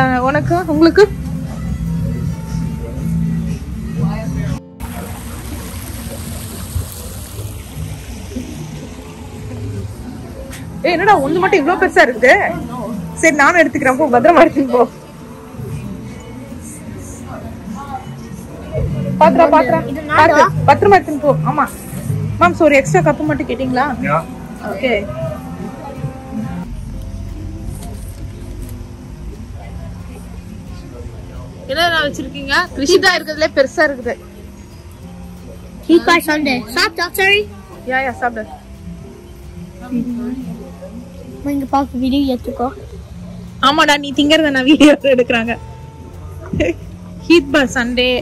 Speaker 1: உங்களுக்கு என்னடா ஒண்ணு மட்டும் இவ்வளவு பெருசா இருக்கு? சரி நானும் எடுத்துக்கிறேன், போ பத்திரமா எடுத்துன்னு போ. பத்திரமா எடுத்துன்னு போ. ஆமா மேம், ஒரு எக்ஸ்ட்ரா கப்பு மட்டும் கேட்டிங்களா? ஓகே. என்ன வச்சிருக்கீங்க? கிருஷிதா இருக்கிறதுல பெருசா இருக்குது.
Speaker 3: Sorry.
Speaker 1: யா சாப்பிடு.
Speaker 3: நீங்க பாக்க வீடியோ எடுத்துக்கோ.
Speaker 1: ஆமாடா, நீ திங்கறத நான் வீடியோ எடுக்கறாங்க. ஹீட் பார் சண்டே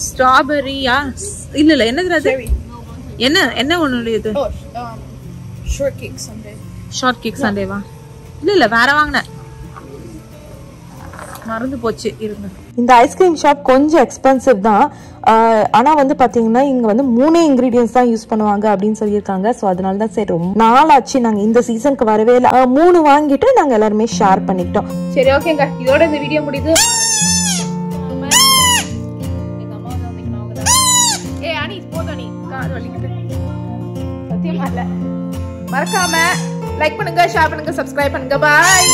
Speaker 1: ஸ்ட்ராபெரியா? இல்ல என்னதுடா அது? என்ன ஒண்ணுடைய இது? ஷார்ட் கேக் சண்டேவா? இல்ல வேற வாங்கினேன், மறந்து போச்சு. இருங்க.
Speaker 4: இந்த ஐஸ்கிரீம் ஷாப் கொஞ்சம் எக்ஸ்பென்சிவ் தான். ஆனால் வந்து பார்த்தீங்கன்னா இங்கே வந்து 3 இன்க்ரீடியன்ஸ் தான் யூஸ் பண்ணுவாங்க அப்படின்னு சொல்லியிருக்காங்க. ஸோ அதனால தான் சரி ரொம்ப நாளாச்சு நாங்கள் இந்த சீசனுக்கு வரவே இல்லை. 3 வாங்கிட்டு நாங்கள் எல்லாருமே ஷேர் பண்ணிக்கிட்டோம்.
Speaker 1: சரி ஓகேங்க, இதோட இந்த வீடியோ முடியுது. மறக்காம லைக் பண்ணுங்க, ஷேர் பண்ணுங்க, சப்ஸ்கிரைப் பண்ணுங்க. பாய்.